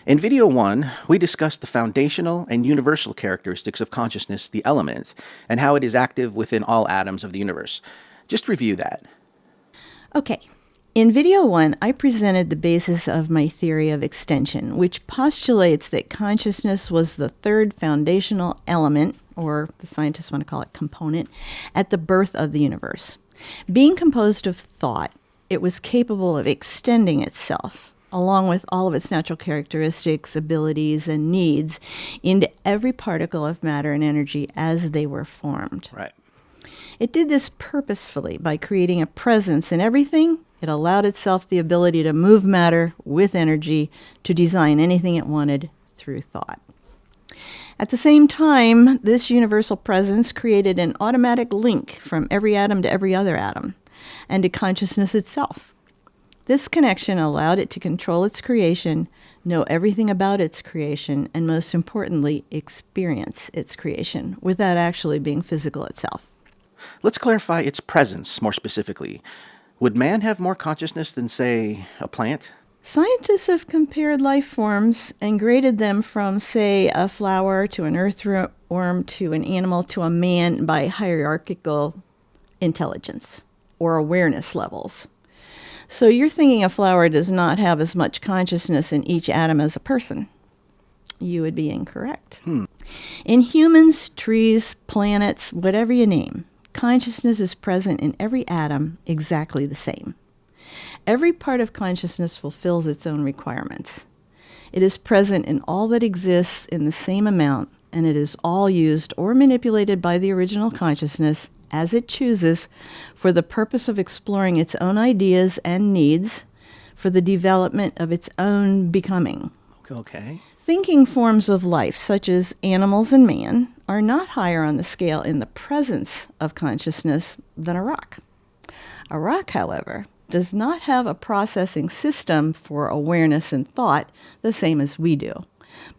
In video 1, we discussed the foundational and universal characteristics of consciousness, the element, and how it is active within all atoms of the universe. Just review that. Okay. In video 1, I presented the basis of my theory of extension, which postulates that consciousness was the third foundational element, or the scientists want to call it component, at the birth of the universe. Being composed of thought, it was capable of extending itself, along with all of its natural characteristics, abilities, and needs, into every particle of matter and energy as they were formed. Right. It did this purposefully by creating a presence in everything. It allowed itself the ability to move matter with energy to design anything it wanted through thought. At the same time, this universal presence created an automatic link from every atom to every other atom and to consciousness itself. This connection allowed it to control its creation, know everything about its creation, and most importantly, experience its creation without actually being physical itself. Let's clarify its presence more specifically. Would man have more consciousness than, say, a plant? Scientists have compared life forms and graded them from, say, a flower to an earthworm to an animal to a man by hierarchical intelligence or awareness levels. So you're thinking a flower does not have as much consciousness in each atom as a person. You would be incorrect. In humans, trees, planets, whatever you name, consciousness is present in every atom exactly the same. Every part of consciousness fulfills its own requirements. It is present in all that exists in the same amount, and it is all used or manipulated by the original consciousness as it chooses for the purpose of exploring its own ideas and needs for the development of its own becoming. Okay. Thinking forms of life, such as animals and man, are not higher on the scale in the presence of consciousness than a rock. A rock, however, does not have a processing system for awareness and thought the same as we do,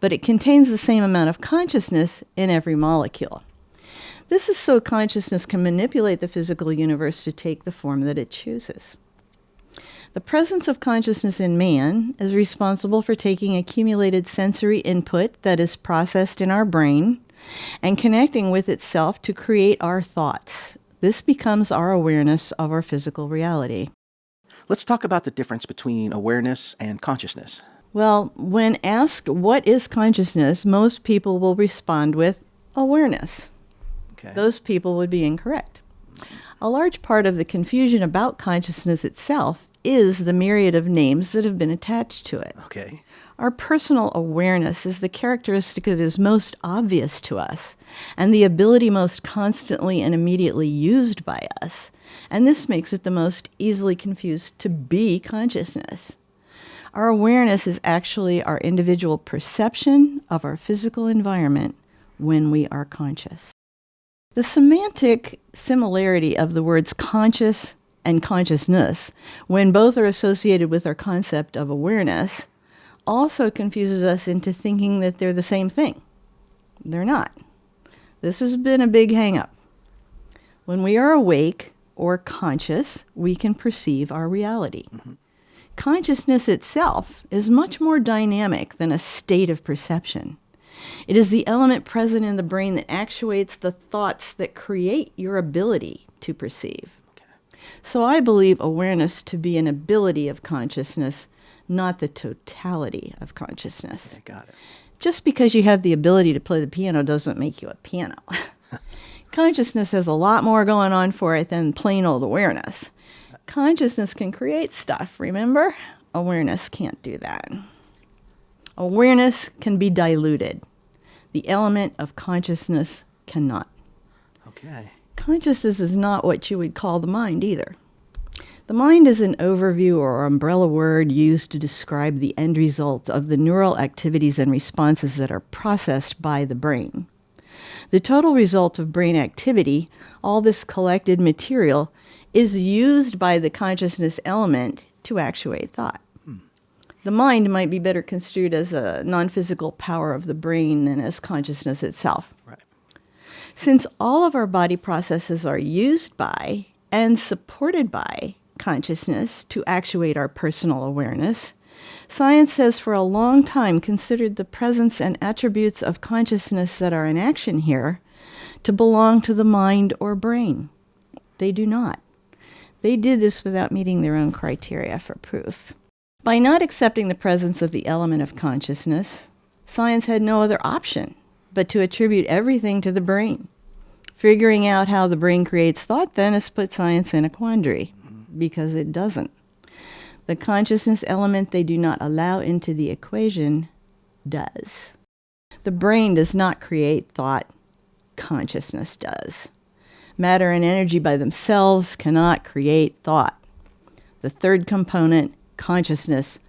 but it contains the same amount of consciousness in every molecule. This is so consciousness can manipulate the physical universe to take the form that it chooses. The presence of consciousness in man is responsible for taking accumulated sensory input that is processed in our brain and connecting with itself to create our thoughts. This becomes our awareness of our physical reality. Let's talk about the difference between awareness and consciousness. Well, when asked what is consciousness, most people will respond with awareness. Okay. Those people would be incorrect. A large part of the confusion about consciousness itself is the myriad of names that have been attached to it. Okay. Our personal awareness is the characteristic that is most obvious to us and the ability most constantly and immediately used by us. And this makes it the most easily confused to be consciousness. Our awareness is actually our individual perception of our physical environment when we are conscious. The semantic similarity of the words conscious and consciousness, when both are associated with our concept of awareness, also confuses us into thinking that they're the same thing. They're not. This has been a big hang-up. When we are awake or conscious, we can perceive our reality. Consciousness itself is much more dynamic than a state of perception. It is the element present in the brain that actuates the thoughts that create your ability to perceive. So I believe awareness to be an ability of consciousness, not the totality of consciousness. Okay, got it. Just because you have the ability to play the piano doesn't make you a piano. Consciousness has a lot more going on for it than plain old awareness. Consciousness can create stuff, remember? Awareness can't do that. Awareness can be diluted. The element of consciousness cannot. Okay. Consciousness is not what you would call the mind either. The mind is an overview or umbrella word used to describe the end result of the neural activities and responses that are processed by the brain. The total result of brain activity, all this collected material, is used by the consciousness element to actuate thought. The mind might be better construed as a non-physical power of the brain than as consciousness itself. Right. Since all of our body processes are used by and supported by consciousness to actuate our personal awareness, Science has for a long time considered the presence and attributes of consciousness that are in action here to belong to the mind or brain. They do not. They did this without meeting their own criteria for proof. By not accepting the presence of the element of consciousness, science had no other option but to attribute everything to the brain. Figuring out how the brain creates thought then has put science in a quandary, because it doesn't. The consciousness element they do not allow into the equation does. The brain does not create thought. Consciousness does. Matter and energy by themselves cannot create thought. The third component, consciousness,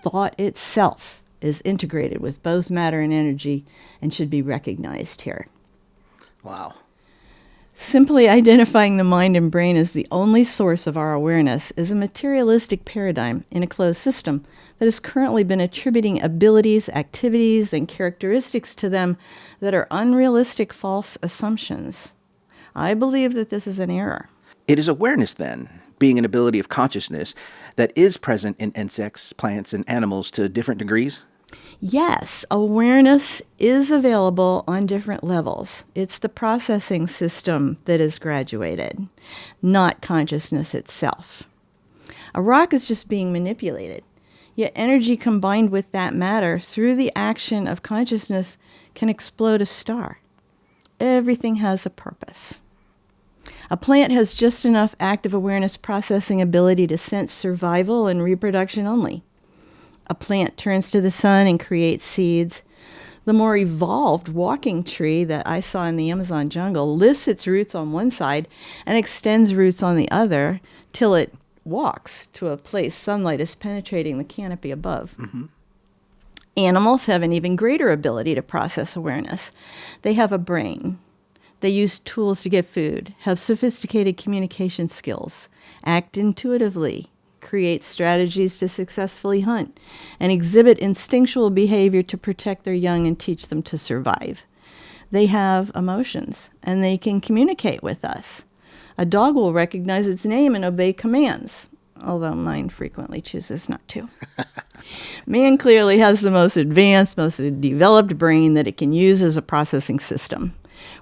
thought itself, is integrated with both matter and energy and should be recognized here. Wow. Simply identifying the mind and brain as the only source of our awareness is a materialistic paradigm in a closed system that has currently been attributing abilities, activities, and characteristics to them that are unrealistic false assumptions. I believe that this is an error. It is awareness, then, being an ability of consciousness that is present in insects, plants, and animals to different degrees? Yes, awareness is available on different levels. It's the processing system that is graduated, not consciousness itself. A rock is just being manipulated, yet energy combined with that matter through the action of consciousness can explode a star. Everything has a purpose. A plant has just enough active awareness processing ability to sense survival and reproduction only. A plant turns to the sun and creates seeds. The more evolved walking tree that I saw in the Amazon jungle lifts its roots on one side and extends roots on the other till it walks to a place sunlight is penetrating the canopy above. Mm-hmm. Animals have an even greater ability to process awareness. They have a brain. They use tools to get food, have sophisticated communication skills, act intuitively, create strategies to successfully hunt, and exhibit instinctual behavior to protect their young and teach them to survive. They have emotions, and they can communicate with us. A dog will recognize its name and obey commands, although mine frequently chooses not to. Man clearly has the most advanced, most developed brain that it can use as a processing system.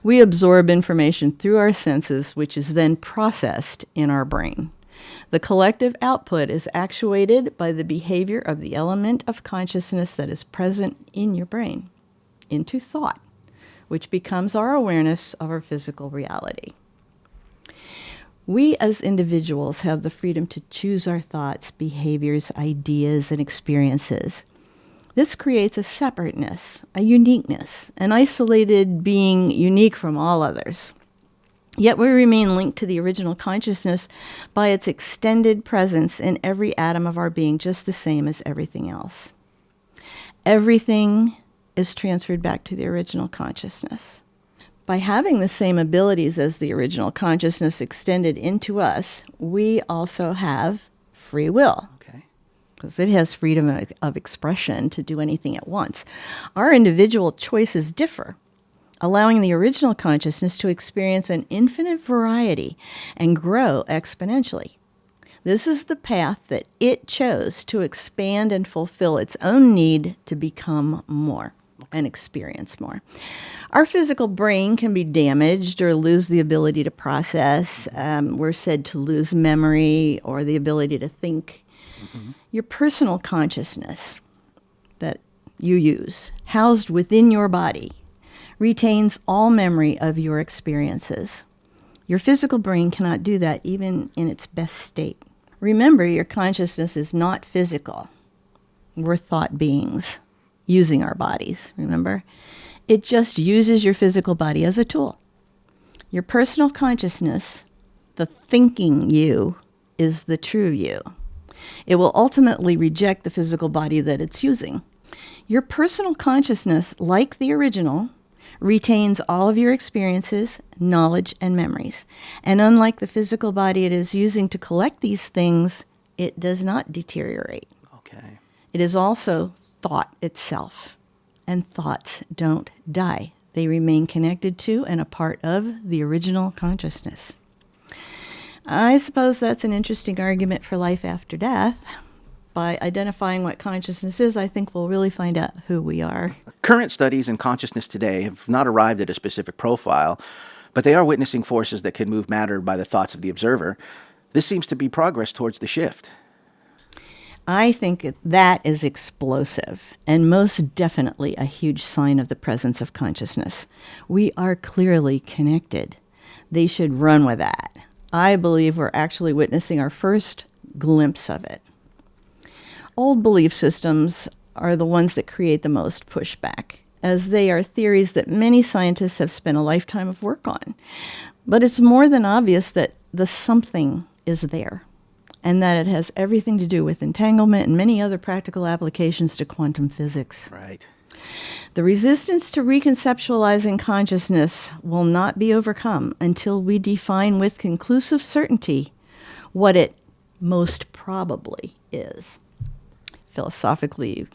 We absorb information through our senses, which is then processed in our brain. The collective output is actuated by the behavior of the element of consciousness that is present in your brain, into thought, which becomes our awareness of our physical reality. We as individuals have the freedom to choose our thoughts, behaviors, ideas, and experiences. This creates a separateness, a uniqueness, an isolated being unique from all others. Yet we remain linked to the original consciousness by its extended presence in every atom of our being, just the same as everything else. Everything is transferred back to the original consciousness. By having the same abilities as the original consciousness extended into us, we also have free will. Okay. Because it has freedom of expression to do anything it wants. Our individual choices differ, allowing the original consciousness to experience an infinite variety and grow exponentially. This is the path that it chose to expand and fulfill its own need to become more and experience more. Our physical brain can be damaged or lose the ability to process. We're said to lose memory or the ability to think. Mm-hmm. Your personal consciousness that you use, housed within your body, retains all memory of your experiences. Your physical brain cannot do that even in its best state. Remember, your consciousness is not physical. We're thought beings using our bodies, remember? It just uses your physical body as a tool. Your personal consciousness, the thinking you, is the true you. It will ultimately reject the physical body that it's using. Your personal consciousness, like the original, retains all of your experiences, knowledge, and memories. And unlike the physical body it is using to collect these things, it does not deteriorate. Okay. It is also thought itself. And thoughts don't die. They remain connected to and a part of the original consciousness. I suppose that's an interesting argument for life after death. by identifying what consciousness is, I think we'll really find out who we are. Current studies in consciousness today have not arrived at a specific profile, but they are witnessing forces that can move matter by the thoughts of the observer. This seems to be progress towards the shift. I think that is explosive and most definitely a huge sign of the presence of consciousness. We are clearly connected. They should run with that. I believe we're actually witnessing our first glimpse of it. Old belief systems are the ones that create the most pushback, as they are theories that many scientists have spent a lifetime of work on. But it's more than obvious that the something is there, and that it has everything to do with entanglement and many other practical applications to quantum physics. Right. The resistance to reconceptualizing consciousness will not be overcome until we define with conclusive certainty what it most probably is. Philosophically,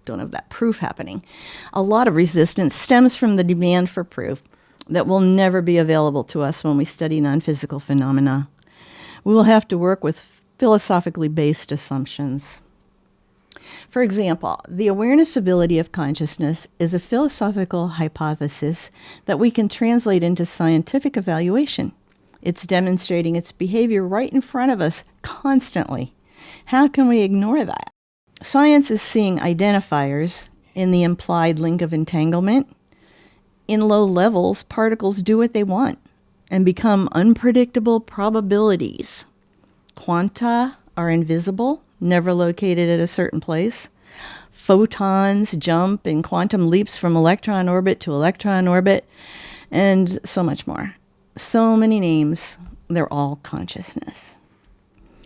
don't have that proof happening. A lot of resistance stems from the demand for proof that will never be available to us when we study non-physical phenomena. We will have to work with philosophically based assumptions. For example, the awareness ability of consciousness is a philosophical hypothesis that we can translate into scientific evaluation. It's demonstrating its behavior right in front of us constantly. How can we ignore that? Science is seeing identifiers in the implied link of entanglement. In low levels, particles do what they want and become unpredictable probabilities. Quanta are invisible, never located at a certain place. Photons jump in quantum leaps from electron orbit to electron orbit, and so much more. So many names, they're all consciousness.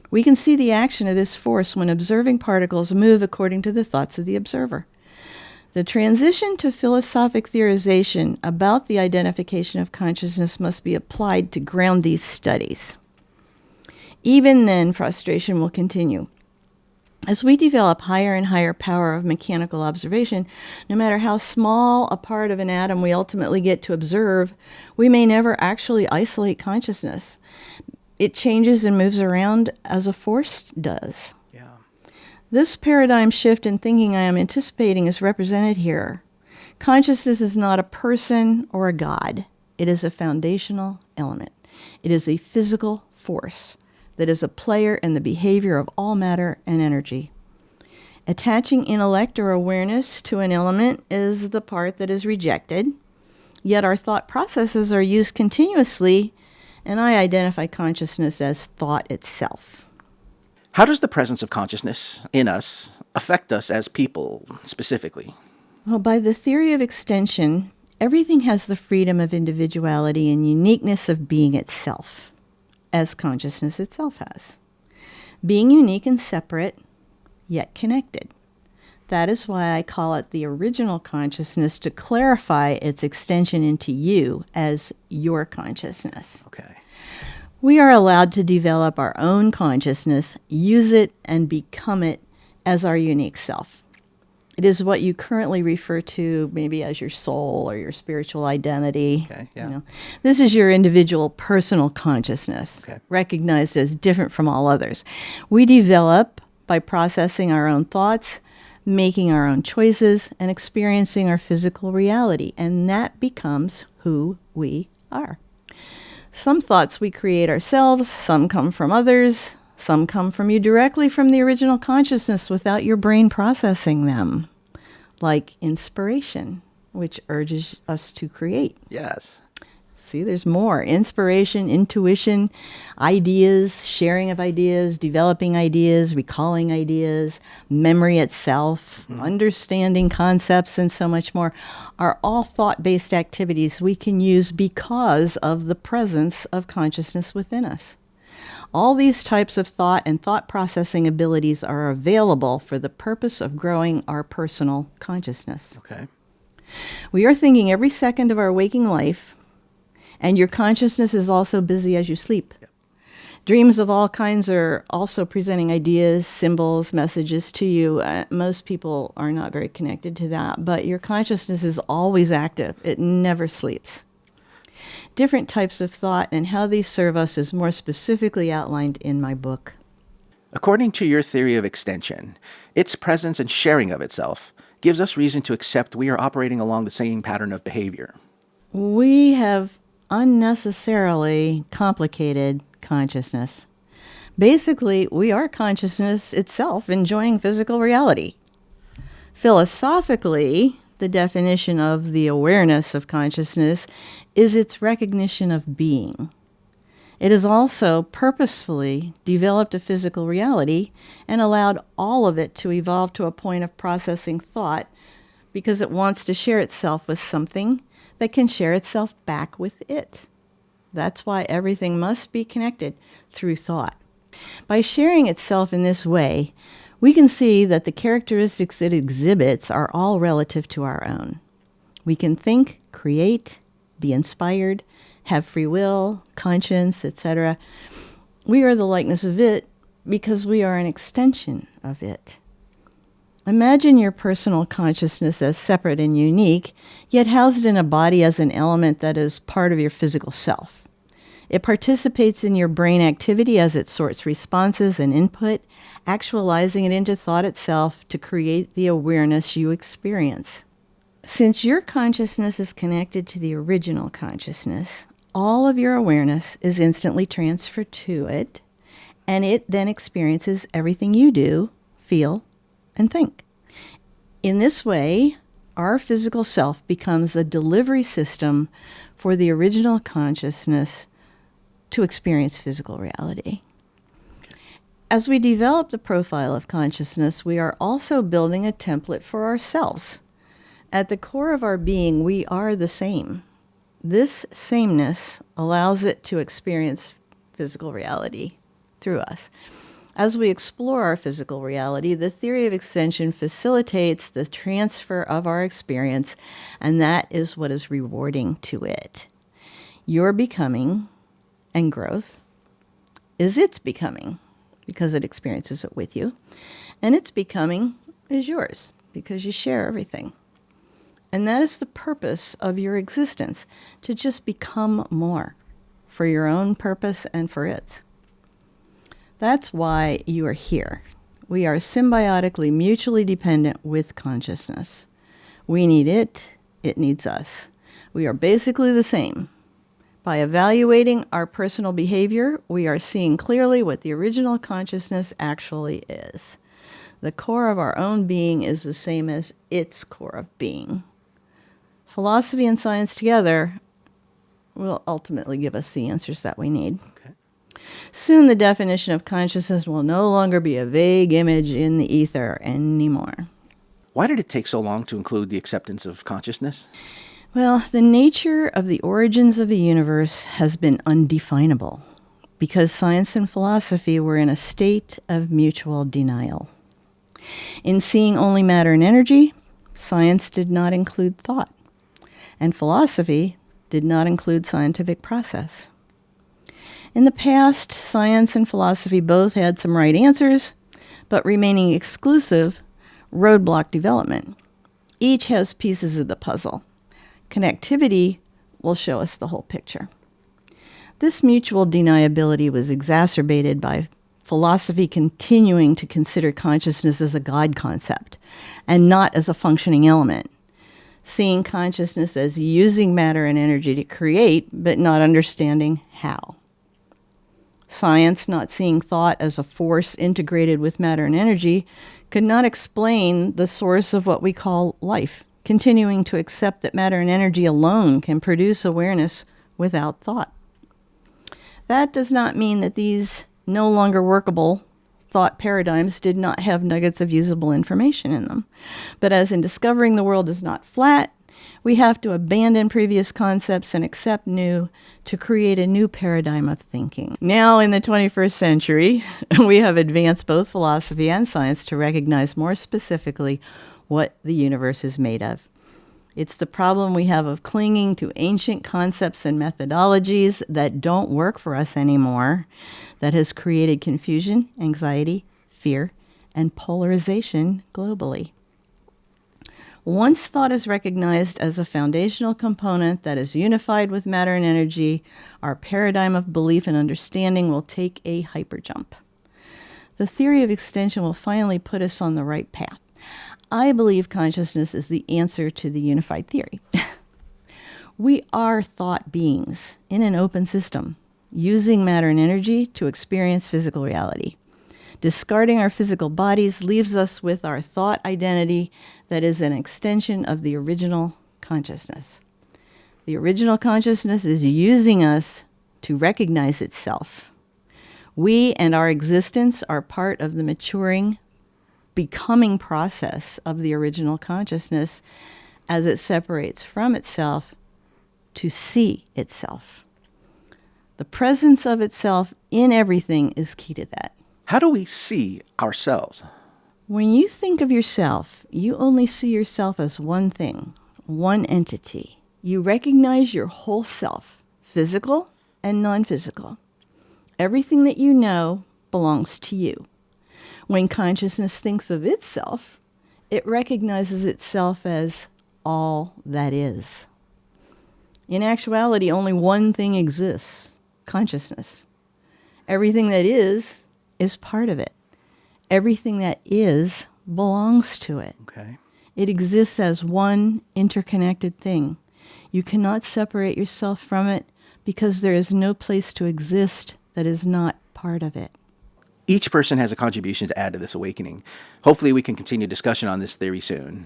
We can see the action of this force when observing particles move according to the thoughts of the observer. The transition to philosophic theorization about the identification of consciousness must be applied to ground these studies. Even then, frustration will continue. As we develop higher and higher power of mechanical observation, no matter how small a part of an atom we ultimately get to observe, we may never actually isolate consciousness. It changes and moves around as a force does. Yeah. This paradigm shift in thinking I am anticipating is represented here. Consciousness is not a person or a god. It is a foundational element. It is a physical force that is a player in the behavior of all matter and energy. Attaching intellect or awareness to an element is the part that is rejected, yet our thought processes are used continuously, and I identify consciousness as thought itself. How does the presence of consciousness in us affect us as people specifically? Well, by the theory of extension, everything has the freedom of individuality and uniqueness of being itself, as consciousness itself has. Being unique and separate, yet connected. That is why I call it the original consciousness, to clarify its extension into you as your consciousness. Okay. We are allowed to develop our own consciousness, use it, and become it as our unique self. It is what you currently refer to maybe as your soul or your spiritual identity. Okay, yeah. This is your individual personal consciousness, Okay. recognized as different from all others. We develop by processing our own thoughts, making our own choices, and experiencing our physical reality, and that becomes who we are. Some thoughts we create ourselves, some come from others, some come from you directly from the original consciousness without your brain processing them, like inspiration, which urges us to create. Yes. See, there's more. Inspiration, intuition, ideas, sharing of ideas, developing ideas, recalling ideas, memory itself, understanding concepts, and so much more are all thought-based activities we can use because of the presence of consciousness within us. All these types of thought and thought processing abilities are available for the purpose of growing our personal consciousness. Okay. We are thinking every second of our waking life, and your consciousness is also busy as you sleep. Yep. Dreams of all kinds are also presenting ideas, symbols, messages to you. Most people are not very connected to that, but your consciousness is always active. It never sleeps. Different types of thought and how these serve us is more specifically outlined in my book. According to your theory of extension, its presence and sharing of itself gives us reason to accept we are operating along the same pattern of behavior. We have unnecessarily complicated consciousness. Basically, we are consciousness itself enjoying physical reality. Philosophically, the definition of the awareness of consciousness is its recognition of being. It has also purposefully developed a physical reality and allowed all of it to evolve to a point of processing thought because it wants to share itself with something that can share itself back with it. That's why everything must be connected through thought. By sharing itself in this way, we can see that the characteristics it exhibits are all relative to our own. We can think, create, be inspired, have free will, conscience, etc. We are the likeness of it because we are an extension of it. Imagine your personal consciousness as separate and unique, yet housed in a body as an element that is part of your physical self. It participates in your brain activity as it sorts responses and input, actualizing it into thought itself to create the awareness you experience. Since your consciousness is connected to the original consciousness, all of your awareness is instantly transferred to it, and it then experiences everything you do, feel, and think. In this way, our physical self becomes a delivery system for the original consciousness to experience physical reality. As we develop the profile of consciousness, we are also building a template for ourselves. At the core of our being, we are the same. This sameness allows it to experience physical reality through us. As we explore our physical reality, the theory of extension facilitates the transfer of our experience, and that is what is rewarding to it. Your becoming and growth is its becoming, because it experiences it with you, and its becoming is yours, because you share everything. And that is the purpose of your existence, to just become more for your own purpose and for its. That's why you are here. We are symbiotically, mutually dependent with consciousness. We need it, it needs us. We are basically the same. By evaluating our personal behavior, we are seeing clearly what the original consciousness actually is. The core of our own being is the same as its core of being. Philosophy and science together will ultimately give us the answers that we need. Okay. Soon the definition of consciousness will no longer be a vague image in the ether anymore. Why did it take so long to include the acceptance of consciousness? Well, the nature of the origins of the universe has been undefinable because science and philosophy were in a state of mutual denial. In seeing only matter and energy, science did not include thought, and philosophy did not include scientific process. In the past, science and philosophy both had some right answers, but remaining exclusive, roadblock development. Each has pieces of the puzzle. Connectivity will show us the whole picture. This mutual deniability was exacerbated by philosophy continuing to consider consciousness as a God concept and not as a functioning element, seeing consciousness as using matter and energy to create, but not understanding how. Science, not seeing thought as a force integrated with matter and energy, could not explain the source of what we call life, continuing to accept that matter and energy alone can produce awareness without thought. That does not mean that these no longer workable thought paradigms did not have nuggets of usable information in them. But as in discovering the world is not flat, we have to abandon previous concepts and accept new to create a new paradigm of thinking. Now in the 21st century, we have advanced both philosophy and science to recognize more specifically what the universe is made of. It's the problem we have of clinging to ancient concepts and methodologies that don't work for us anymore that has created confusion, anxiety, fear, and polarization globally. Once thought is recognized as a foundational component that is unified with matter and energy, our paradigm of belief and understanding will take a hyperjump. the theory of extension will finally put us on the right path. I believe consciousness is the answer to the unified theory. We are thought beings in an open system, using matter and energy to experience physical reality. Discarding our physical bodies leaves us with our thought identity that is an extension of the original consciousness. The original consciousness is using us to recognize itself. We and our existence are part of the maturing, becoming process of the original consciousness as it separates from itself to see itself. The presence of itself in everything is key to that. How do we see ourselves? When you think of yourself, you only see yourself as one thing, one entity. You recognize your whole self, physical and non-physical. Everything that you know belongs to you. When consciousness thinks of itself, it recognizes itself as all that is. In actuality, only one thing exists, consciousness. Everything that is part of it. Everything that is belongs to it. Okay. It exists as one interconnected thing. You cannot separate yourself from it because there is no place to exist that is not part of it. Each person has a contribution to add to this awakening. Hopefully we can continue discussion on this theory soon.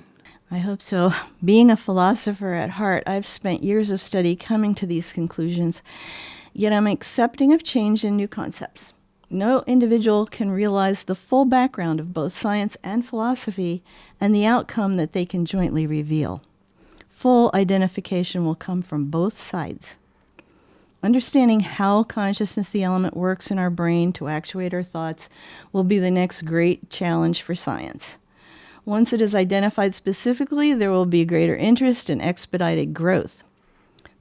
I hope so. Being a philosopher at heart, I've spent years of study coming to these conclusions, yet I'm accepting of change and new concepts. No individual can realize the full background of both science and philosophy and the outcome that they can jointly reveal. Full identification will come from both sides. Understanding how consciousness, the element, works in our brain to actuate our thoughts will be the next great challenge for science. Once it is identified specifically, there will be greater interest and expedited growth.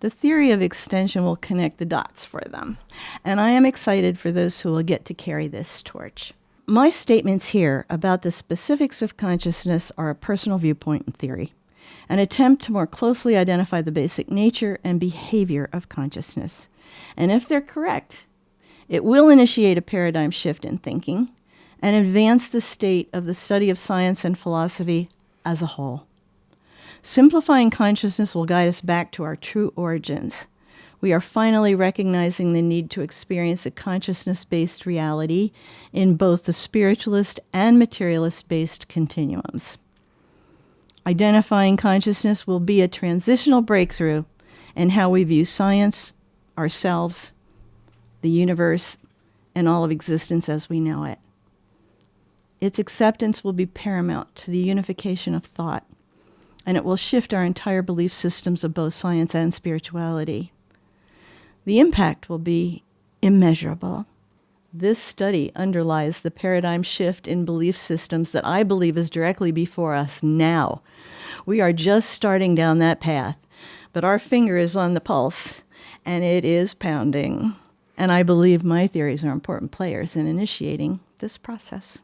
The theory of extension will connect the dots for them, and I am excited for those who will get to carry this torch. My statements here about the specifics of consciousness are a personal viewpoint and theory, an attempt to more closely identify the basic nature and behavior of consciousness. And if they're correct, it will initiate a paradigm shift in thinking and advance the state of the study of science and philosophy as a whole. Simplifying consciousness will guide us back to our true origins. We are finally recognizing the need to experience a consciousness-based reality in both the spiritualist and materialist-based continuums. Identifying consciousness will be a transitional breakthrough in how we view science, ourselves, the universe, and all of existence as we know it. Its acceptance will be paramount to the unification of thought, and it will shift our entire belief systems of both science and spirituality. The impact will be immeasurable. This study underlies the paradigm shift in belief systems that I believe is directly before us now. We are just starting down that path, but our finger is on the pulse, and it is pounding. And I believe my theories are important players in initiating this process.